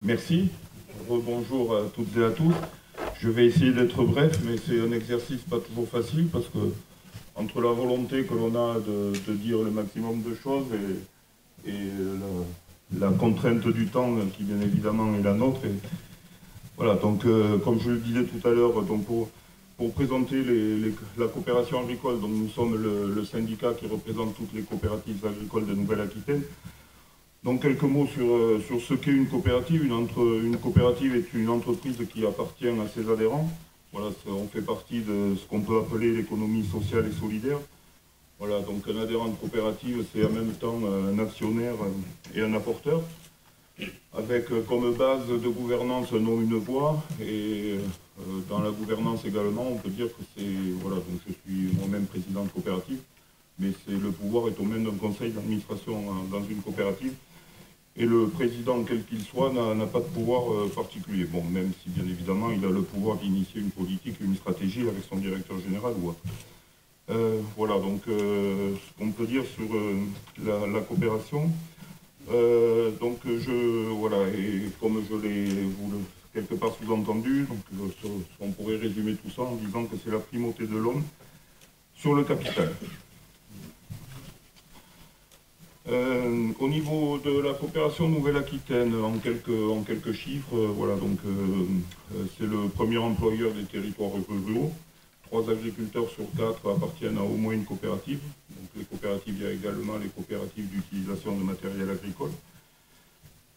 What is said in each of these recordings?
Merci. Bonjour à toutes et à tous. Je vais essayer d'être bref, mais c'est un exercice pas toujours facile parce que entre la volonté que l'on a de dire le maximum de choses et la contrainte du temps qui bien évidemment est la nôtre. Et voilà, donc comme je le disais tout à l'heure, donc pour présenter la coopération agricole, donc nous sommes le syndicat qui représente toutes les coopératives agricoles de Nouvelle-Aquitaine. Donc quelques mots sur ce qu'est une coopérative. Une coopérative est une entreprise qui appartient à ses adhérents. Voilà, on fait partie de ce qu'on peut appeler l'économie sociale et solidaire. Voilà, donc un adhérent de coopérative, c'est en même temps un actionnaire et un apporteur, avec comme base de gouvernance un nom, une voix, et dans la gouvernance également, on peut dire que c'est, voilà, donc je suis moi-même président de coopérative, mais le pouvoir est aux mains d'un conseil d'administration dans une coopérative. Et le président, quel qu'il soit, n'a pas de pouvoir particulier. Bon, même si bien évidemment il a le pouvoir d'initier une politique et une stratégie avec son directeur général ou autre. Voilà, donc ce qu'on peut dire sur la coopération. Donc voilà, et comme je l'ai quelque part sous-entendu, donc on pourrait résumer tout ça en disant que c'est la primauté de l'homme sur le capital. Au niveau de la coopération Nouvelle-Aquitaine, en quelques chiffres, voilà, donc c'est le premier employeur des territoires ruraux. 3 agriculteurs sur 4 appartiennent à au moins une coopérative. Donc les coopératives, il y a également les coopératives d'utilisation de matériel agricole.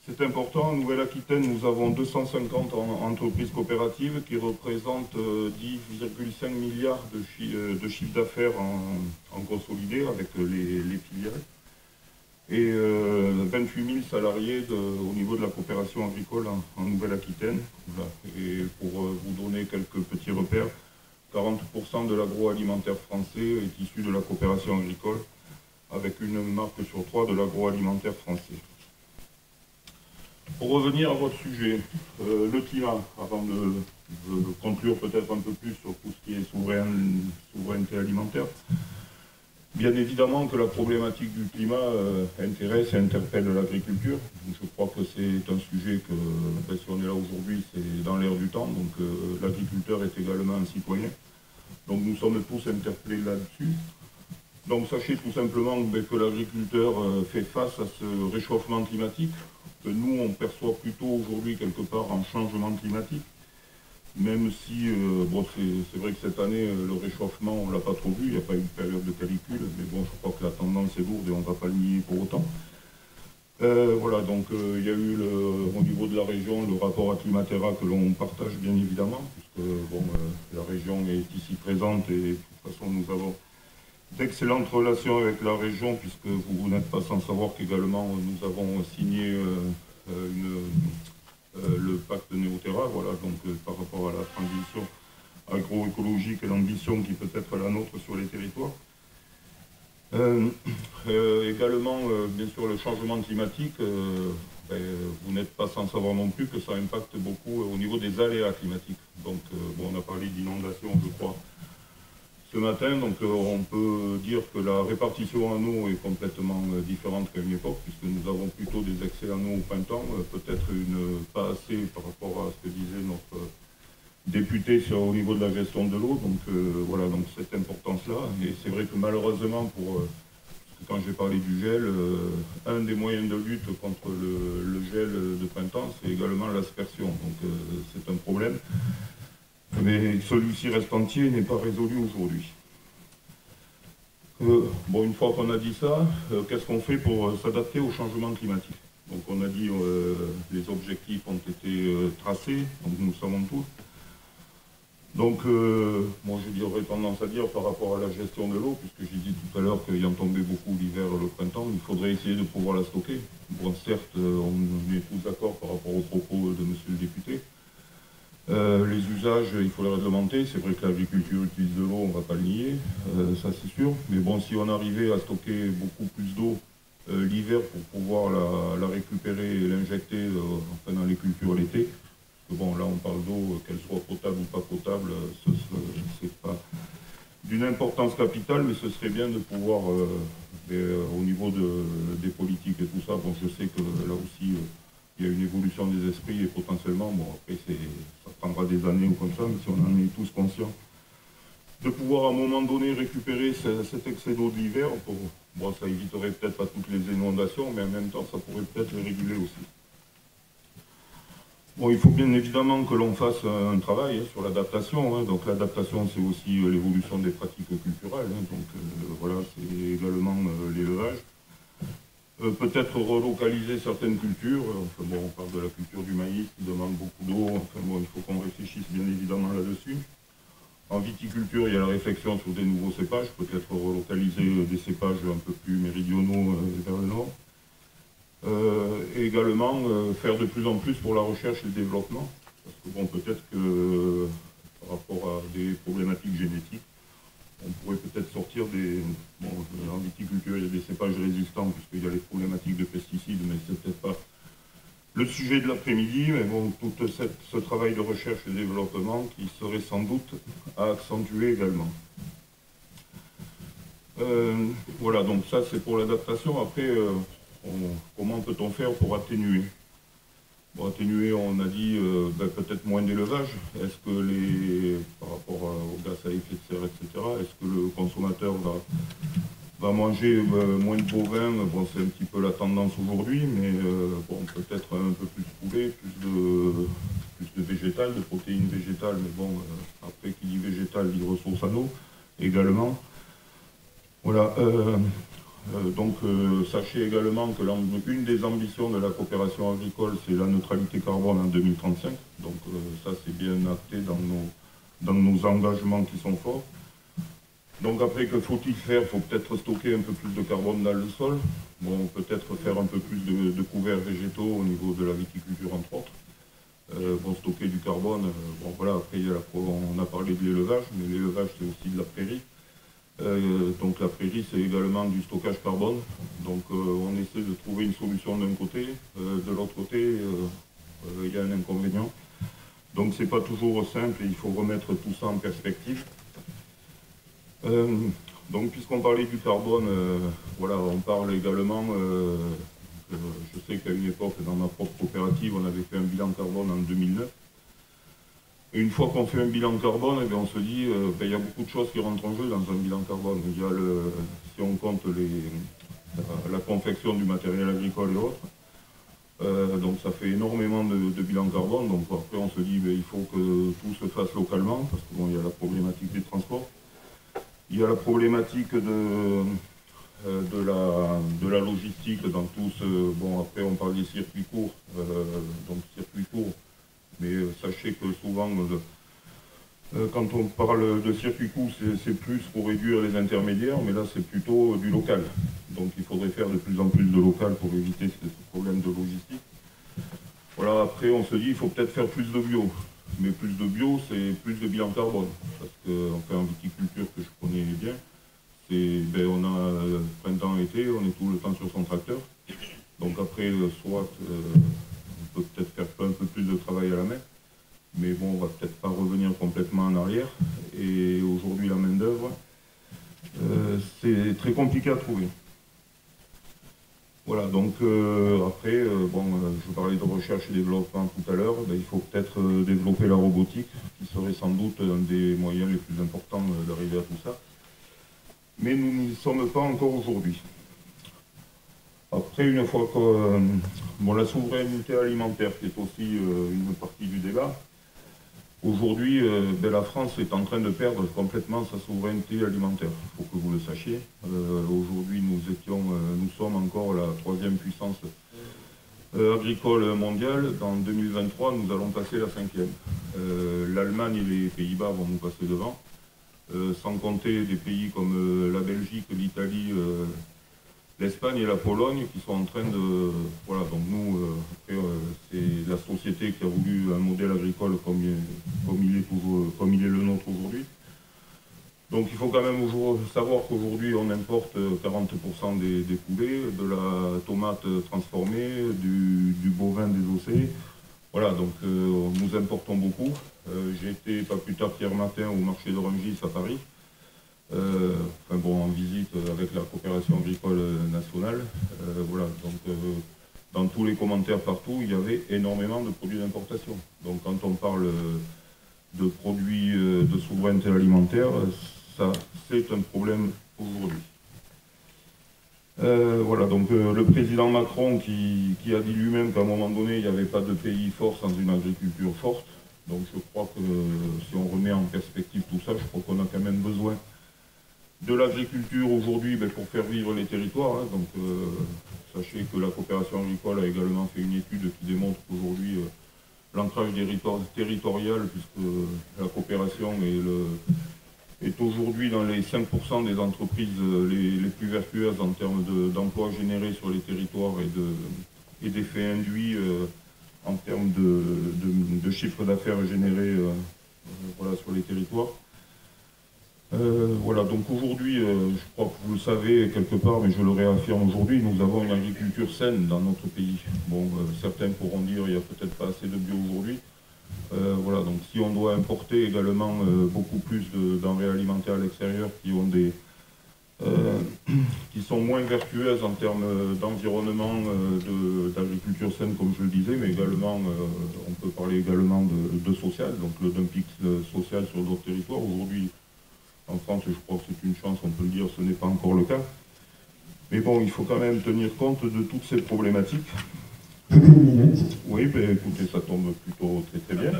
C'est important, en Nouvelle-Aquitaine, nous avons 250 entreprises coopératives qui représentent 10,5 milliards de chiffre d'affaires en consolidé avec les filiales. Et 28 000 salariés au niveau de la coopération agricole en Nouvelle-Aquitaine. Voilà. Et pour vous donner quelques petits repères, 40% de l'agroalimentaire français est issu de la coopération agricole, avec une marque sur 3 de l'agroalimentaire français. Pour revenir à votre sujet, le climat, avant de conclure peut-être un peu plus sur tout ce qui est souveraineté alimentaire. Bien évidemment que la problématique du climat intéresse et interpelle l'agriculture. Je crois que c'est un sujet que, si on est là aujourd'hui, c'est dans l'air du temps. Donc l'agriculteur est également un citoyen. Donc nous sommes tous interpellés là-dessus. Donc sachez tout simplement que l'agriculteur fait face à ce réchauffement climatique, que nous on perçoit plutôt aujourd'hui quelque part en changement climatique. Même si, bon, c'est vrai que cette année, le réchauffement, on ne l'a pas trop vu, il n'y a pas eu de période de canicule, mais bon, je crois que la tendance est lourde et on ne va pas le nier pour autant. Voilà, donc il y a eu au niveau de la région le rapport à Climatera que l'on partage bien évidemment, puisque bon, la région est ici présente et de toute façon nous avons d'excellentes relations avec la région, puisque vous n'êtes pas sans savoir qu'également nous avons signé le pacte Néoterra, voilà, donc par rapport à la transition agroécologique et l'ambition qui peut être la nôtre sur les territoires. Également, bien sûr, le changement climatique, vous n'êtes pas sans savoir non plus que ça impacte beaucoup au niveau des aléas climatiques. Donc, bon, on a parlé d'inondation, je crois, ce matin, donc on peut dire que la répartition en eau est complètement différente qu'à une époque, puisque nous avons plutôt des excès en eau au printemps, peut-être pas assez par rapport à ce que disait notre député au niveau de la gestion de l'eau, donc voilà, donc cette importance-là. Et c'est vrai que malheureusement, quand j'ai parlé du gel, un des moyens de lutte contre le gel de printemps, c'est également l'aspersion, donc c'est un problème. Mais celui-ci reste entier et n'est pas résolu aujourd'hui. Bon, une fois qu'on a dit ça, qu'est-ce qu'on fait pour s'adapter au changement climatique? Donc on a dit les objectifs ont été tracés, donc nous le savons tous. Donc moi j'aurais tendance à dire par rapport à la gestion de l'eau, puisque j'ai dit tout à l'heure qu'ayant tombé beaucoup l'hiver et le printemps, il faudrait essayer de pouvoir la stocker. Bon, certes, on est tous d'accord par rapport aux propos de monsieur le député. Les usages, il faut les réglementer. C'est vrai que l'agriculture utilise de l'eau, on ne va pas le nier, ça c'est sûr. Mais bon, si on arrivait à stocker beaucoup plus d'eau l'hiver pour pouvoir la récupérer et l'injecter dans les cultures l'été, parce que bon, là on parle d'eau, qu'elle soit potable ou pas potable, c'est pas d'une importance capitale, mais ce serait bien de pouvoir, au niveau des politiques et tout ça, bon, je sais que là aussi, il y a une évolution des esprits et potentiellement, bon après ça prendra des années ou comme ça, mais si on en est tous conscients, de pouvoir à un moment donné récupérer cet excès d'eau de l'hiver, bon, ça éviterait peut-être pas toutes les inondations, mais en même temps ça pourrait peut-être les réguler aussi. Bon, il faut bien évidemment que l'on fasse un travail sur l'adaptation. Donc l'adaptation, c'est aussi l'évolution des pratiques culturelles. Donc voilà, c'est également l'élevage. Peut-être relocaliser certaines cultures. Enfin, bon, on parle de la culture du maïs qui demande beaucoup d'eau. Enfin, bon, il faut qu'on réfléchisse bien évidemment là-dessus. En viticulture, il y a la réflexion sur des nouveaux cépages. Peut-être relocaliser des cépages un peu plus méridionaux vers le nord. Et également faire de plus en plus pour la recherche et le développement. Parce que bon, peut-être que par rapport à des problématiques génétiques, on pourrait peut-être sortir des... Bon, en viticulture, il y a des cépages résistants puisqu'il y a les problématiques de pesticides, mais c'est peut-être pas le sujet de l'après-midi. Mais bon, tout ce travail de recherche et développement qui serait sans doute à accentuer également. Voilà, donc ça c'est pour l'adaptation. Après, comment peut-on faire pour atténuer? Pour atténuer, on a dit peut-être moins d'élevage. Est-ce que par rapport au gaz à effet de serre, etc., est-ce que le consommateur va manger moins de bovins? Bon, c'est un petit peu la tendance aujourd'hui, mais bon, peut-être un peu plus de poulet, plus de végétal, de protéines végétales, mais bon, après qui dit végétal dit ressources en eau également. Voilà. Donc sachez également que une des ambitions de la coopération agricole, c'est la neutralité carbone en 2035. Donc ça c'est bien acté dans nos engagements qui sont forts. Donc après, que faut-il faire? Il faut peut-être stocker un peu plus de carbone dans le sol. Bon, peut-être faire un peu plus de couverts végétaux au niveau de la viticulture entre autres. Bon, stocker du carbone, bon voilà, après on a parlé de l'élevage, mais l'élevage c'est aussi de la prairie. Donc la prairie c'est également du stockage carbone, donc on essaie de trouver une solution d'un côté, de l'autre côté il y a un inconvénient, donc c'est pas toujours simple et il faut remettre tout ça en perspective. Donc puisqu'on parlait du carbone, voilà, on parle également, je sais qu'à une époque dans ma propre coopérative on avait fait un bilan carbone en 2009. Et une fois qu'on fait un bilan carbone, eh bien, on se dit il y a beaucoup de choses qui rentrent en jeu dans un bilan carbone. Il y a si on compte la confection du matériel agricole et autres, donc ça fait énormément de bilan carbone. Donc après on se dit il faut que tout se fasse localement, parce que bon, il y a la problématique des transports. Il y a la problématique de la logistique dans tout ce... Bon après on parle des circuits courts, donc circuits courts. Mais sachez que souvent, quand on parle de circuit court, c'est plus pour réduire les intermédiaires, mais là c'est plutôt du local. Donc il faudrait faire de plus en plus de local pour éviter ce problème de logistique. Voilà, après on se dit il faut peut-être faire plus de bio. Mais plus de bio, c'est plus de bilan carbone. Parce qu'en viticulture que je connais bien, on a printemps-été, on est tout le temps sur son tracteur. Donc après, soit on peut peut-être faire un peu plus de travail à la main, mais bon, on va peut-être pas revenir complètement en arrière. Et aujourd'hui, la main-d'œuvre, c'est très compliqué à trouver. Voilà, donc après, je parlais de recherche et développement tout à l'heure, il faut peut-être développer la robotique, qui serait sans doute un des moyens les plus importants d'arriver à tout ça. Mais nous n'y sommes pas encore aujourd'hui. Après, une fois que la souveraineté alimentaire, qui est aussi une partie du débat, aujourd'hui, la France est en train de perdre complètement sa souveraineté alimentaire. Il faut que vous le sachiez. Aujourd'hui, nous sommes encore la 3e puissance agricole mondiale. Dans 2023, nous allons passer la 5e. L'Allemagne et les Pays-Bas vont nous passer devant, sans compter des pays comme la Belgique, l'Italie, l'Espagne et la Pologne qui sont en train de... Voilà, donc nous, c'est la société qui a voulu un modèle agricole comme il est le nôtre aujourd'hui. Donc il faut quand même savoir qu'aujourd'hui on importe 40% des poulets, de la tomate transformée, du bovin désossé. Voilà, donc nous importons beaucoup. J'ai été pas plus tard qu'hier matin au marché de Rungis à Paris. En visite avec la coopération agricole nationale. Voilà, donc dans tous les commentaires partout, il y avait énormément de produits d'importation. Donc quand on parle de produits de souveraineté alimentaire, ça c'est un problème aujourd'hui. Voilà, donc le président Macron qui a dit lui-même qu'à un moment donné, il n'y avait pas de pays fort sans une agriculture forte. Donc je crois que si on remet en perspective tout ça, je crois qu'on a quand même besoin de l'agriculture aujourd'hui pour faire vivre les territoires. Hein. Donc sachez que la coopération agricole a également fait une étude qui démontre qu'aujourd'hui l'ancrage territorial, puisque la coopération est aujourd'hui dans les 5% des entreprises les plus vertueuses en termes d'emplois générés sur les territoires et d'effets induits en termes de chiffre d'affaires générés voilà, sur les territoires. Voilà, donc aujourd'hui, je crois que vous le savez quelque part, mais je le réaffirme aujourd'hui, nous avons une agriculture saine dans notre pays. Bon, certains pourront dire qu'il n'y a peut-être pas assez de bio aujourd'hui. Voilà, donc si on doit importer également beaucoup plus de denrées alimentaires à l'extérieur qui sont moins vertueuses en termes d'environnement, d'agriculture saine comme je le disais, mais également, on peut parler également de social, donc le dumping social sur d'autres territoires. Aujourd'hui, en France, je crois que c'est une chance, on peut le dire, ce n'est pas encore le cas. Mais bon, il faut quand même tenir compte de toutes ces problématiques. Oui, ben écoutez, ça tombe plutôt très très bien.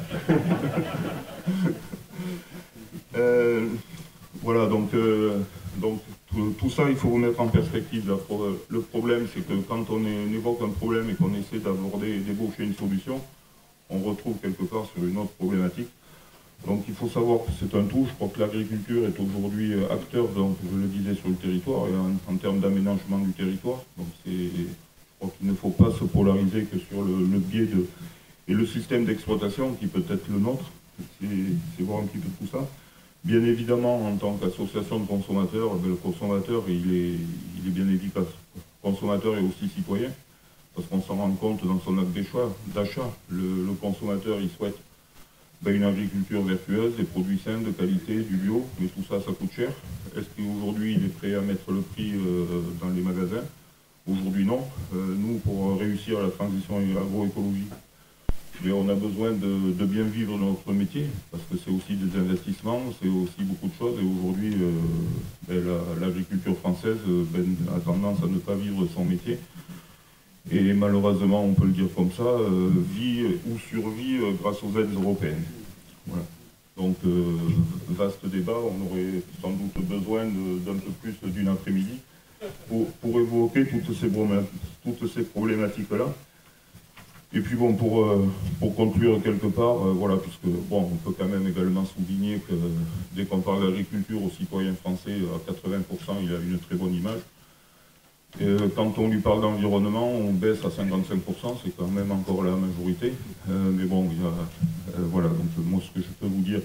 Voilà, donc tout ça, il faut vous mettre en perspective. Là. Le problème, c'est que quand on évoque un problème et qu'on essaie d'aborder et débaucher une solution, on retrouve quelque part sur une autre problématique. Donc il faut savoir que c'est un tout. Je crois que l'agriculture est aujourd'hui acteur, donc, je le disais, sur le territoire et en termes d'aménagement du territoire. Donc je crois qu'il ne faut pas se polariser que sur le biais et le système d'exploitation qui peut être le nôtre. C'est voir un petit peu tout ça. Bien évidemment, en tant qu'association de consommateurs, le consommateur, il est bien efficace. Le consommateur est aussi citoyen, parce qu'on s'en rend compte dans son acte d'achat. Le consommateur, il souhaite une agriculture vertueuse, des produits sains, de qualité, du bio, mais tout ça, ça coûte cher. Est-ce qu'aujourd'hui, il est prêt à mettre le prix dans les magasins? Aujourd'hui, non. Nous, pour réussir la transition agroécologique, on a besoin de bien vivre notre métier, parce que c'est aussi des investissements, c'est aussi beaucoup de choses, et aujourd'hui, l'agriculture française a tendance à ne pas vivre son métier. Et malheureusement, on peut le dire comme ça, vit ou survit grâce aux aides européennes. Voilà. Donc, vaste débat, on aurait sans doute besoin d'un peu plus d'une après-midi pour évoquer toutes ces problématiques-là. Et puis bon, pour conclure quelque part, voilà, puisque bon, on peut quand même également souligner que dès qu'on parle d'agriculture aux citoyens français, à 80%, il a une très bonne image. Quand on lui parle d'environnement, on baisse à 55%, c'est quand même encore la majorité. Mais bon, voilà, donc moi ce que je peux vous dire,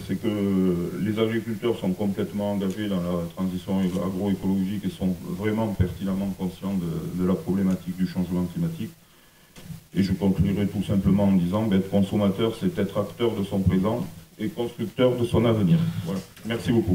c'est que les agriculteurs sont complètement engagés dans la transition agroécologique et sont vraiment pertinemment conscients de la problématique du changement climatique. Et je conclurai tout simplement en disant être consommateur, c'est être acteur de son présent et constructeur de son avenir. Voilà. Merci beaucoup.